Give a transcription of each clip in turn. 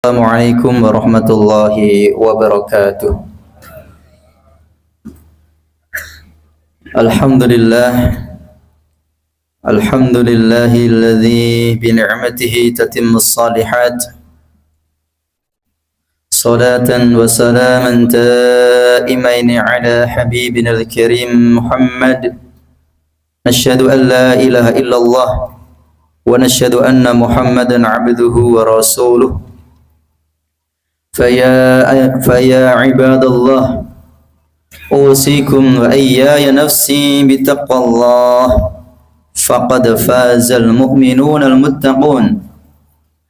Assalamualaikum warahmatullahi wabarakatuh. Alhamdulillah, alladzi bi ni'matihi tatimmus shalihat. Salatan wa salaman ta'imaini ala habibina al-karim Muhammad. Nashhadu an la ilaha illallah wa nashhadu anna Muhammadan 'abduhu wa rasuluh. فيا عباد الله أوصيكم وإياي نفسي بتقوى الله فقد فاز المؤمنون المتقون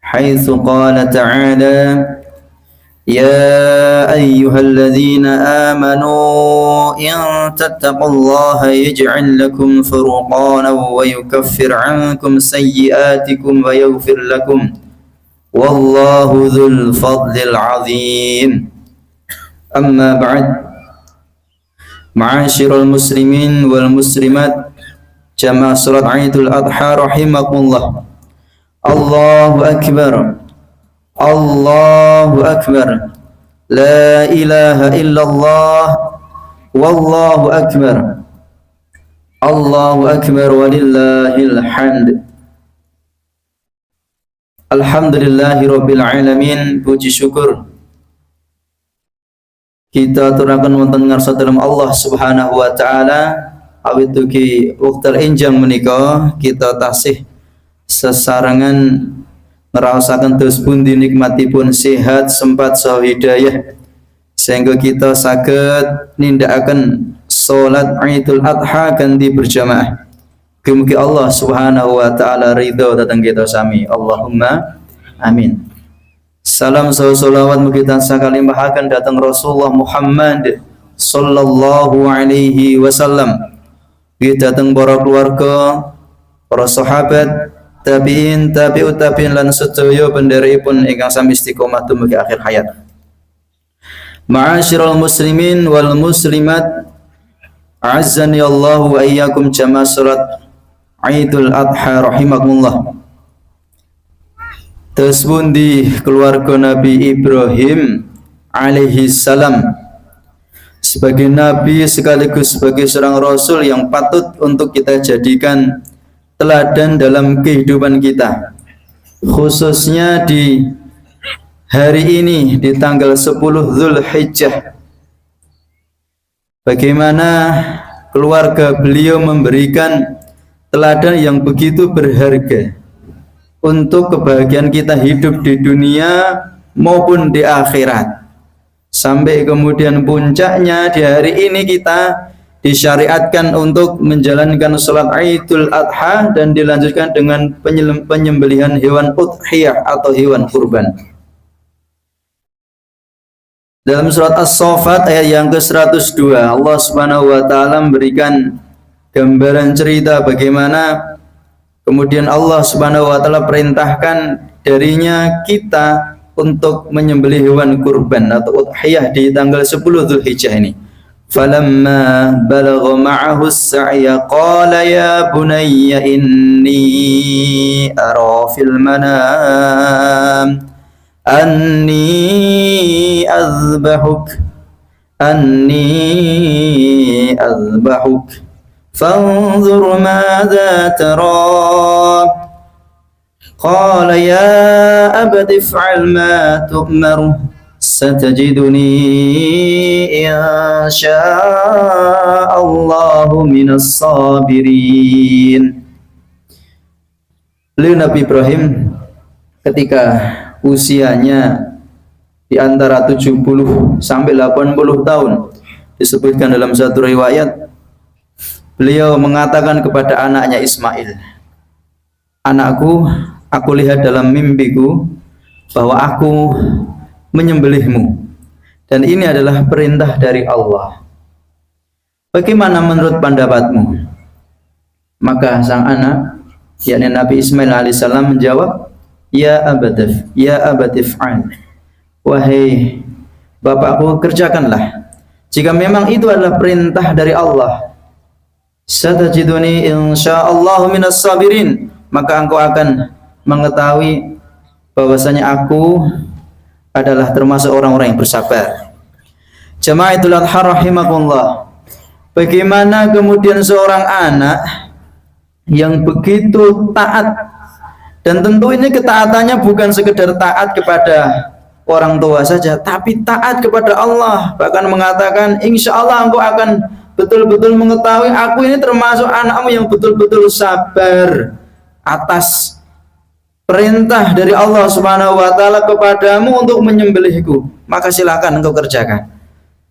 حيث قال تعالى يا أيها الذين آمنوا إن تتقوا الله يجعل لكم فرقانا ويكفر عنكم سيئاتكم ويغفر لكم Wallahu dzul fadlil azim. Amma ba'd. Ma'asyiral muslimin wal muslimat, jamaah salat Idul Adha rahimakumullah. Allahu akbar. Allahu akbar. La ilaha illallah. Wallahu akbar. Allahu akbar walillahil hamd. Alhamdulillahirabbil alamin. Puji syukur kita aturaken wonten ngarsa dalem Allah Subhanahu wa taala awit ugi wekdal enjang menika kita tasih sesarengan ngraosaken dos pundi nikmatipun sehat, sempat saha hidayah sehingga kita saged nindakaken salat Idul Adha kanthi berjamaah. Mugi Allah Subhanahu wa taala ridho dhateng kita sami. Allahumma amin. Salam salawat mugi tansah kalimpahaken dhateng Rasulullah Muhammad sallallahu alaihi wasallam. Mugi dhateng para keluarga, para sahabat, tabi'in, tabi'ut tabi'in lan sedaya pendherepipun ingkang sami istiqomah dumugi akhir hayat. Ma'asyiral muslimin wal muslimat, azzani Allah wa iyyakum jamaah salat Idul Adha rahimakumullah. Terus pundi keluarga Nabi Ibrahim alaihi salam sebagai nabi sekaligus sebagai seorang rasul yang patut untuk kita jadikan teladan dalam kehidupan kita, khususnya di hari ini di tanggal 10 Dzulhijjah. Bagaimana keluarga beliau memberikan teladan yang begitu berharga untuk kebahagiaan kita hidup di dunia maupun di akhirat. Sampai kemudian puncaknya di hari ini kita disyariatkan untuk menjalankan salat Idul Adha dan dilanjutkan dengan penyembelihan hewan udhiyah atau hewan kurban. Dalam surat As-Saffat ayat yang ke-102, Allah Subhanahu wa taala memberikan gambaran cerita bagaimana kemudian Allah Subhanahu wa taala perintahkan darinya kita untuk menyembelih hewan kurban atau udhiyah di tanggal 10 Dzulhijjah ini. Falamma balagha ma'ahu as-sa'ya qala ya bunayya inni ara fil manam anni azbahuk فانظر ماذا ترى قال يا أبت افعل ما تؤمر ستجدني إن شاء الله من الصابرين. Beliau Nabi Ibrahim ketika usianya di antara 70 sampai 80 tahun, disebutkan dalam satu riwayat, beliau mengatakan kepada anaknya Ismail, anakku, aku lihat dalam mimpiku bahwa aku menyembelihmu dan ini adalah perintah dari Allah. Bagaimana menurut pendapatmu? Maka sang anak, yakni Nabi Ismail alaihissalam menjawab, ya abatif'al, wahai bapakku, kerjakanlah jika memang itu adalah perintah dari Allah. Satajiduni insyaallah minas sabirin, maka engkau akan mengetahui bahwasanya aku adalah termasuk orang-orang yang bersabar. Jamaatul adha rahimakumullah. Bagaimana kemudian seorang anak yang begitu taat, dan tentu ini ketaatannya bukan sekedar taat kepada orang tua saja, tapi taat kepada Allah, bahkan mengatakan insya Allah engkau akan betul-betul mengetahui aku ini termasuk anakmu yang betul-betul sabar atas perintah dari Allah Subhanahu wa taala kepadamu untuk menyembelihku, maka silakan engkau kerjakan.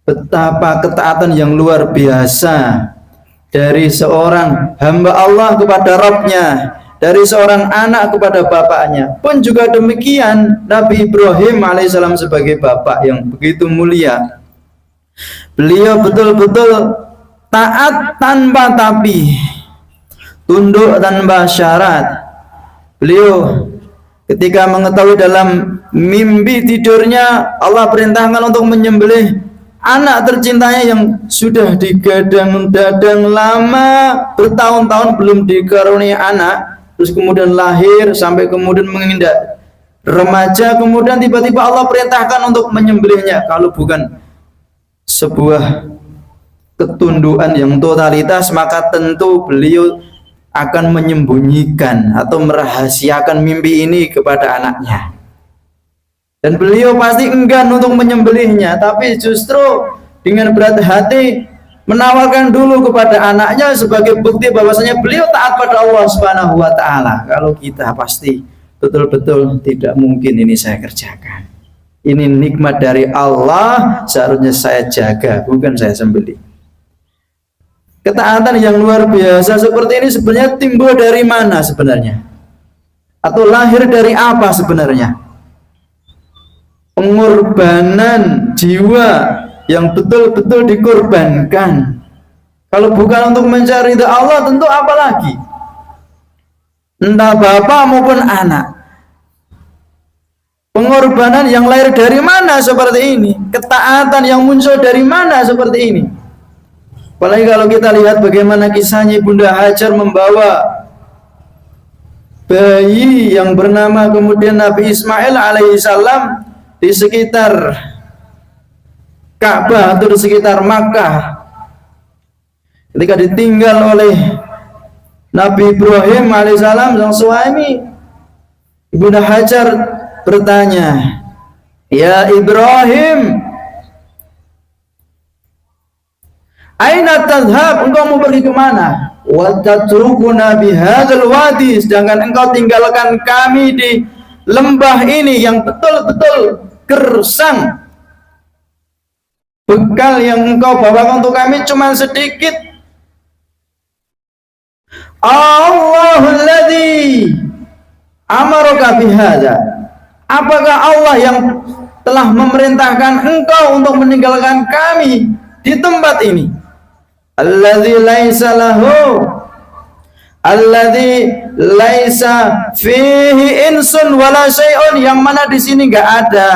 Betapa ketaatan yang luar biasa dari seorang hamba Allah kepada Rabbnya, dari seorang anak kepada bapaknya. Pun juga demikian Nabi Ibrahim alaihissalam sebagai bapak yang begitu mulia, beliau betul-betul taat tanpa tapi, tunduk tanpa syarat. Beliau ketika mengetahui dalam mimpi tidurnya Allah perintahkan untuk menyembelih anak tercintanya yang sudah digadang-gadang lama bertahun-tahun belum dikaruniai anak, terus kemudian lahir sampai kemudian menginjak remaja, kemudian tiba-tiba Allah perintahkan untuk menyembelihnya. Kalau bukan sebuah ketundukan yang totalitas, maka tentu beliau akan menyembunyikan atau merahasiakan mimpi ini kepada anaknya, dan beliau pasti enggan untuk menyembelihnya, tapi justru dengan berat hati menawarkan dulu kepada anaknya sebagai bukti bahwasanya beliau taat pada Allah Subhanahu wa taala. Kalau kita pasti betul-betul tidak mungkin ini saya kerjakan, ini nikmat dari Allah, seharusnya saya jaga, bukan saya sembelih. Ketaatan yang luar biasa seperti ini sebenarnya timbul dari mana sebenarnya? Atau lahir dari apa sebenarnya? Pengorbanan jiwa yang betul-betul dikorbankan. Kalau bukan untuk mencari ridha Allah, tentu apa lagi? Entah bapak maupun anak. Pengorbanan yang lahir dari mana seperti ini? Ketaatan yang muncul dari mana seperti ini? Apalagi kalau kita lihat bagaimana kisahnya Bunda Hajar membawa bayi yang bernama kemudian Nabi Ismail alaihissalam di sekitar Ka'bah atau di sekitar Makkah, ketika ditinggal oleh Nabi Ibrahim alaihissalam sang suami, Bunda Hajar bertanya, "Ya Ibrahim, aina tadhhab, engkau mau pergi kemana? Wa tatrukuna bihadzal wadi, sedangkan engkau tinggalkan kami di lembah ini yang betul-betul gersang. Bekal yang engkau bawa untuk kami cuma sedikit. Allahul ladzi amaraka bihadza, apakah Allah yang telah memerintahkan engkau untuk meninggalkan kami di tempat ini? Alladzi laisa lahu, alladzi laisa fihi insun wala syai'un, yang mana di sini enggak ada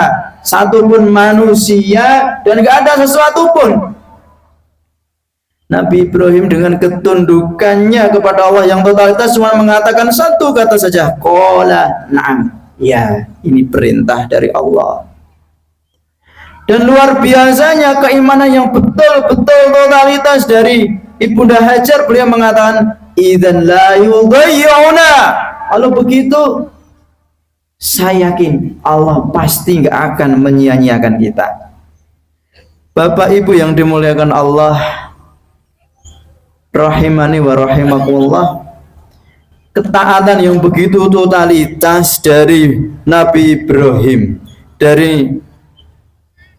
satupun manusia dan enggak ada sesuatu pun. Nabi Ibrahim dengan ketundukannya kepada Allah yang totalitas cuma mengatakan satu kata saja, qala na'am, ya, ini perintah dari Allah. Dan luar biasanya keimanan yang betul-betul totalitas dari Ibunda Hajar, beliau mengatakan idzan la yudhayyuna, kalau begitu saya yakin Allah pasti nggak akan menyia-nyiakan kita. Bapak Ibu yang dimuliakan Allah rahimani wa rahimakumullah, ketaatan yang begitu totalitas dari Nabi Ibrahim, dari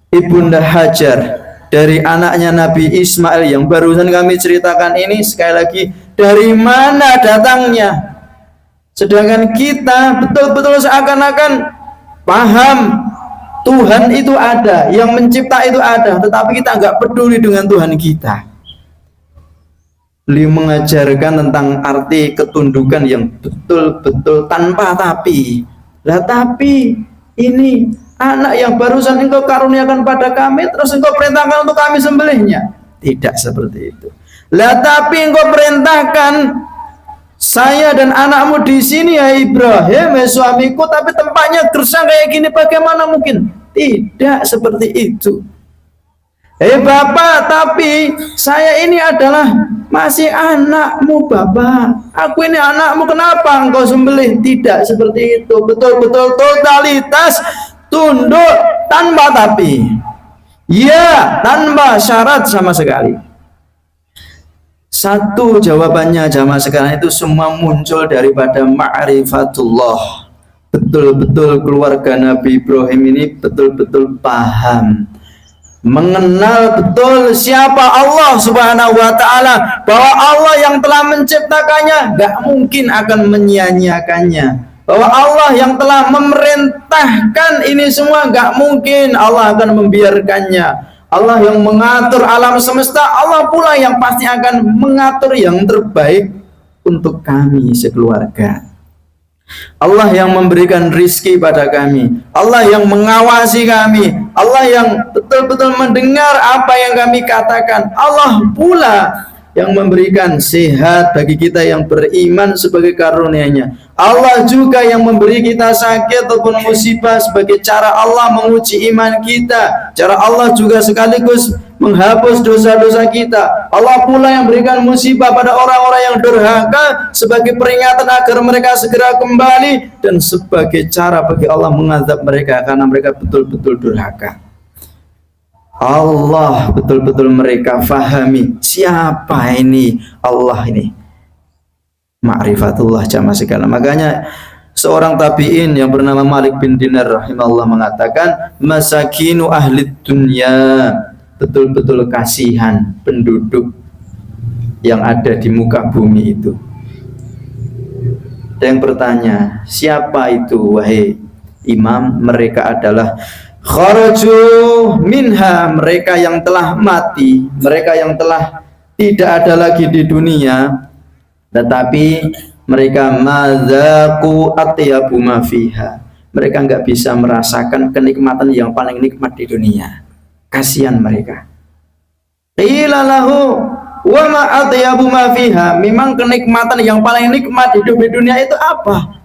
Ibunda Hajar, dari anaknya Nabi Ismail yang barusan kami ceritakan ini, sekali lagi dari mana datangnya? Sedangkan kita betul-betul seakan-akan paham Tuhan itu ada, yang mencipta itu ada, tetapi kita nggak peduli dengan Tuhan kita. Beliau mengajarkan tentang arti ketundukan yang betul-betul tanpa tapi. Lah tapi ini anak yang barusan engkau karuniakan pada kami, terus engkau perintahkan untuk kami sembelihnya? Tidak seperti itu. Lah tapi engkau perintahkan saya dan anakmu di sini ya Ibrahim, ya suamiku, tapi tempatnya gersang kayak gini, bagaimana mungkin? Tidak seperti itu. Bapak, tapi saya ini adalah masih anakmu, Bapak. Aku ini anakmu, kenapa engkau sembelih? Tidak seperti itu. Betul-betul totalitas, tunduk tanpa tapi. Ya, tanpa syarat sama sekali. Satu jawabannya jamaah sekalian, itu semua muncul daripada ma'rifatullah. Betul-betul keluarga Nabi Ibrahim ini betul-betul paham, mengenal betul siapa Allah Subhanahu wa ta'ala, bahwa Allah yang telah menciptakannya gak mungkin akan menyia-nyiakannya, bahwa Allah yang telah memerintahkan ini semua gak mungkin Allah akan membiarkannya. Allah yang mengatur alam semesta, Allah pula yang pasti akan mengatur yang terbaik untuk kami sekeluarga. Allah yang memberikan rizki pada kami, Allah yang mengawasi kami, Allah yang betul-betul mendengar apa yang kami katakan, Allah pula yang memberikan sehat bagi kita yang beriman sebagai karunia-Nya. Allah juga yang memberi kita sakit ataupun musibah sebagai cara Allah menguji iman kita. Cara Allah juga sekaligus menghapus dosa-dosa kita. Allah pula yang berikan musibah pada orang-orang yang durhaka sebagai peringatan agar mereka segera kembali, dan sebagai cara bagi Allah mengazab mereka karena mereka betul-betul durhaka. Allah betul-betul mereka fahami siapa ini Allah ini. Ma'rifatullah jamaah sekalian. Makanya seorang tabi'in yang bernama Malik bin Dinar rahimahullah mengatakan, masakinu ahli dunya, betul-betul kasihan penduduk yang ada di muka bumi itu. Ada yang bertanya, siapa itu wahai imam? Mereka adalah kharaju minha, mereka yang telah mati, mereka yang telah tidak ada lagi di dunia, tetapi mereka madzaku atyabu ma fiha, mereka nggak bisa merasakan kenikmatan yang paling nikmat di dunia. Kasihan mereka. Qila lahu wa ma atyabu ma fiha, memang kenikmatan yang paling nikmat hidup di dunia itu apa?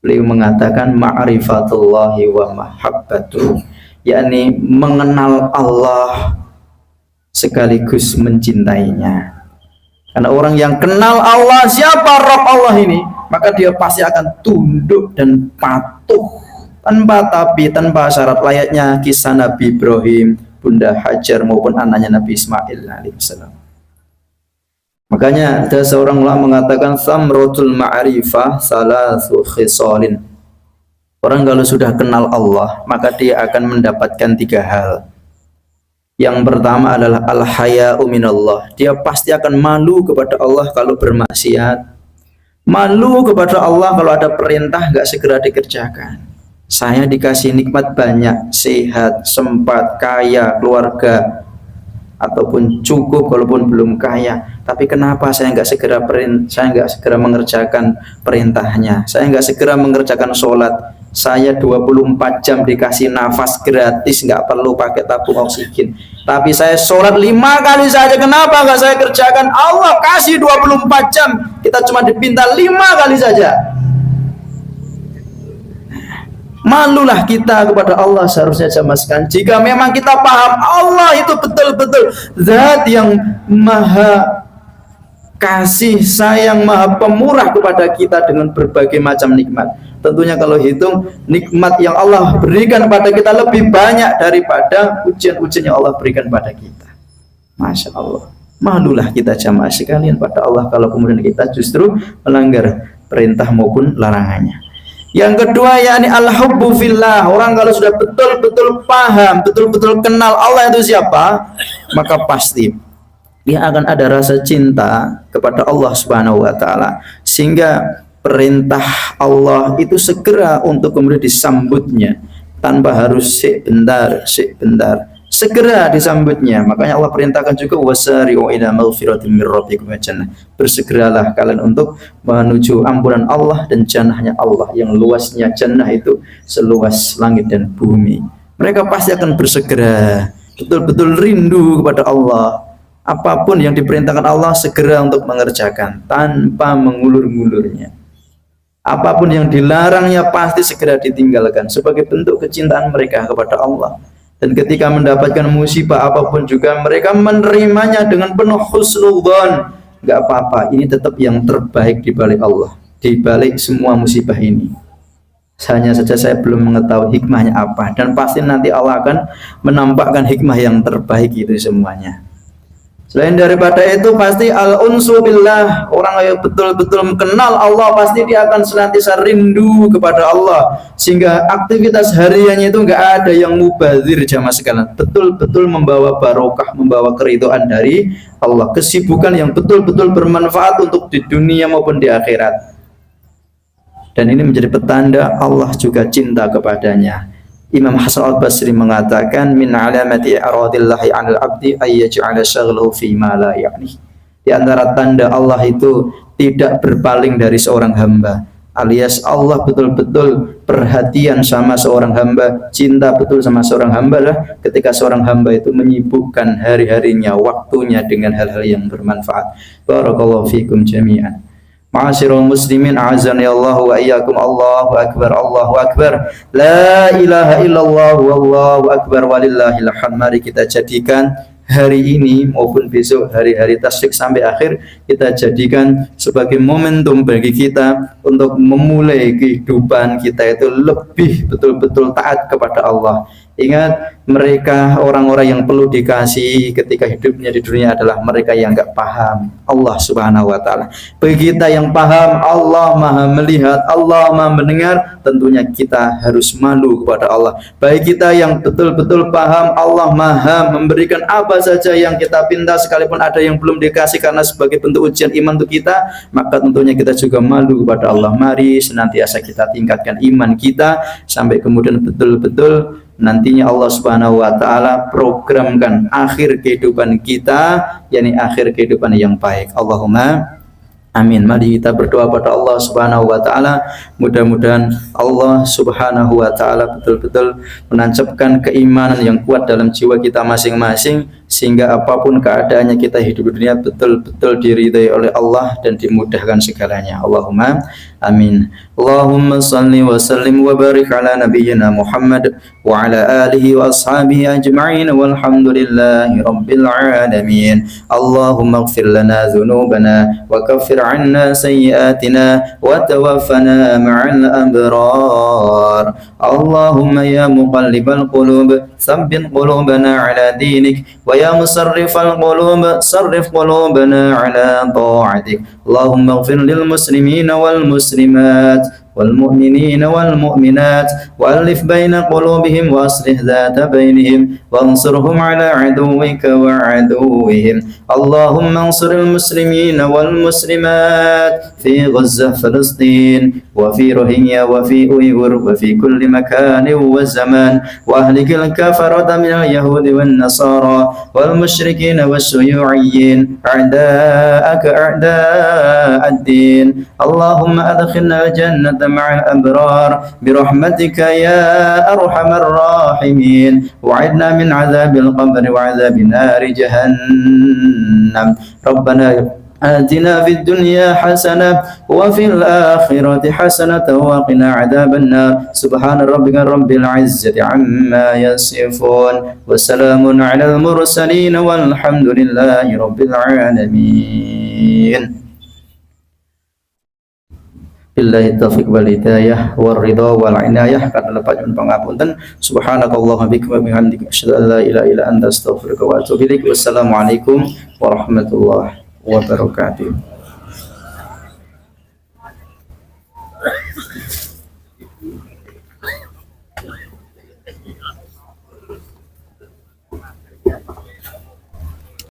Beliau mengatakan ma'rifatullahi wa mahabbatuh, yakni mengenal Allah sekaligus mencintainya. Karena orang yang kenal Allah, siapa Rabb Allah ini, maka dia pasti akan tunduk dan patuh tanpa tapi, tanpa syarat, layaknya kisah Nabi Ibrahim, Bunda Hajar maupun anaknya Nabi Ismail alaihissalam. Makanya ada seorang ulama mengatakan samratul ma'rifah salasu khisalin. Orang kalau sudah kenal Allah, maka dia akan mendapatkan 3 hal. Yang pertama adalah al-haya'u minallah. Dia pasti akan malu kepada Allah kalau bermaksiat, malu kepada Allah kalau ada perintah nggak segera dikerjakan. Saya dikasih nikmat banyak, sehat, sempat, kaya, keluarga, ataupun cukup walaupun belum kaya, tapi kenapa saya nggak segera mengerjakan perintahnya, saya nggak segera mengerjakan sholat, saya 24 jam dikasih nafas gratis, nggak perlu pakai tabung oksigen, tapi saya sholat 5 kali saja, kenapa nggak saya kerjakan? Allah kasih 24 jam, kita cuma dipinta 5 kali saja. Malulah kita kepada Allah seharusnya jamaah sekalian. Jika memang kita paham Allah itu betul-betul zat yang maha kasih sayang, maha pemurah kepada kita dengan berbagai macam nikmat. Tentunya kalau hitung nikmat yang Allah berikan pada kita lebih banyak daripada ujian-ujian yang Allah berikan pada kita. Masya Allah. Malulah kita jamaah sekalian pada Allah kalau kemudian kita justru melanggar perintah maupun larangannya. Yang kedua yakni al-hubbu fillah. Orang kalau sudah betul-betul paham, betul-betul kenal Allah itu siapa, maka pasti dia akan ada rasa cinta kepada Allah Subhanahu wa taala, sehingga perintah Allah itu segera untuk kemudian disambutnya tanpa harus sebentar, segera disambutnya. Makanya Allah perintahkan juga wasari'u ila maghfiratin mir rabbikum wa jannah. Bersegeralah kalian untuk menuju ampunan Allah dan jannahnya Allah yang luasnya jannah itu seluas langit dan bumi. Mereka pasti akan bersegera, betul-betul rindu kepada Allah. Apapun yang diperintahkan Allah segera untuk mengerjakan tanpa mengulur-ngulurnya. Apapun yang dilarangnya pasti segera ditinggalkan sebagai bentuk kecintaan mereka kepada Allah. Dan ketika mendapatkan musibah apapun juga mereka menerimanya dengan penuh husnudzon. Enggak apa-apa, ini tetap yang terbaik di balik Allah, di balik semua musibah ini. Hanya saja saya belum mengetahui hikmahnya apa, dan pasti nanti Allah akan menampakkan hikmah yang terbaik itu semuanya. Selain daripada itu pasti al-unsu billah, orang yang betul-betul mengenal Allah pasti dia akan senantiasa rindu kepada Allah, sehingga aktivitas hariannya itu enggak ada yang mubazir jamaah sekalian, betul-betul membawa barokah, membawa keridhaan dari Allah, kesibukan yang betul-betul bermanfaat untuk di dunia maupun di akhirat. Dan ini menjadi petanda Allah juga cinta kepadanya. Imam Hasan al-Basri mengatakan min alamati i'radillahi 'anil 'abdi ay yaj'ala shaghlahu fi ma la ya'ni. Di antara tanda Allah itu tidak berpaling dari seorang hamba, alias Allah betul-betul perhatian sama seorang hamba, cinta betul sama seorang hamba lah ketika seorang hamba itu menyibukkan hari-harinya, waktunya dengan hal-hal yang bermanfaat. Barakallahu fikum jami'an. Ma'asyiral muslimin a'azzani Allah wa iyyakum. Allahu akbar, Allahu akbar. La ilaha illallah wallahu akbar walillahil hamd. Mari kita jadikan hari ini maupun besok hari-hari tasyrik sampai akhir kita jadikan sebagai momentum bagi kita untuk memulai kehidupan kita itu lebih betul-betul taat kepada Allah. Ingat, mereka orang-orang yang perlu dikasihi ketika hidupnya di dunia adalah mereka yang enggak paham Allah Subhanahu wa taala. Bagi kita yang paham, Allah Maha melihat, Allah Maha mendengar, tentunya kita harus malu kepada Allah. Bagi kita yang betul-betul paham, Allah Maha memberikan apa saja yang kita pinta, sekalipun ada yang belum dikasih karena sebagai bentuk ujian iman untuk kita, maka tentunya kita juga malu kepada Allah. Mari senantiasa kita tingkatkan iman kita sampai kemudian betul-betul nantinya Allah Subhanahu wa taala programkan akhir kehidupan kita, yakni akhir kehidupan yang baik. Allahumma amin. Mari kita berdoa pada Allah Subhanahu wa taala, mudah-mudahan Allah Subhanahu wa taala betul-betul menancapkan keimanan yang kuat dalam jiwa kita masing-masing, sehingga apapun keadaannya kita hidup di dunia betul-betul diridai oleh Allah dan dimudahkan segalanya. Allahumma amin. Allahumma salli wa sallim wa barik ala nabiyyina Muhammad wa ala alihi wa ashabihi ajma'in walhamdulillahi rabbil alamin. Allahumma ighfir lana dhunubana wa kaffir 'anna sayyi'atina wa tawaffana ma'al abrar. Allahumma ya muqallibal qulub tsabbit qulubana ala dinik wa ya musarrifal qulub sarrif qulubana ala ta'atik. Allahumma ighfir lil muslimina wal muslimat والمؤمنين والمؤمنات وألف بين قلوبهم وأصلح ذات بينهم وانصرهم على عدوك وعدوهم. اللهم انصر المسلمين والمسلمات في غزة فلسطين وفي روهينيا وفي أويغور وفي كل مكان وزمان، وأهلك الكفرة من اليهود والنصارى والمشركين والشيوعيين أعداءك أعداء الدين. اللهم أدخلنا الجنة مع الأبرار برحمتك يا أرحم الراحمين، وعدنا من عذاب القبر وعذاب نار جهنم. ربنا آتنا في الدنيا حسنة وفي الآخرة حسنة وقنا عذاب النار. سبحان ربك رب العزة عما يصفون وسلام على المرسلين والحمد لله رب العالمين. Billahi taufiq wal hidayah war ridha wal inayah. Karena panjenengan pangapunten, subhanakallahumma wa bihamdika asyhadu an la ilaha illa anta astaghfiruka wa atubu ilaik. Wassalamualaikum warahmatullahi wabarakatuh.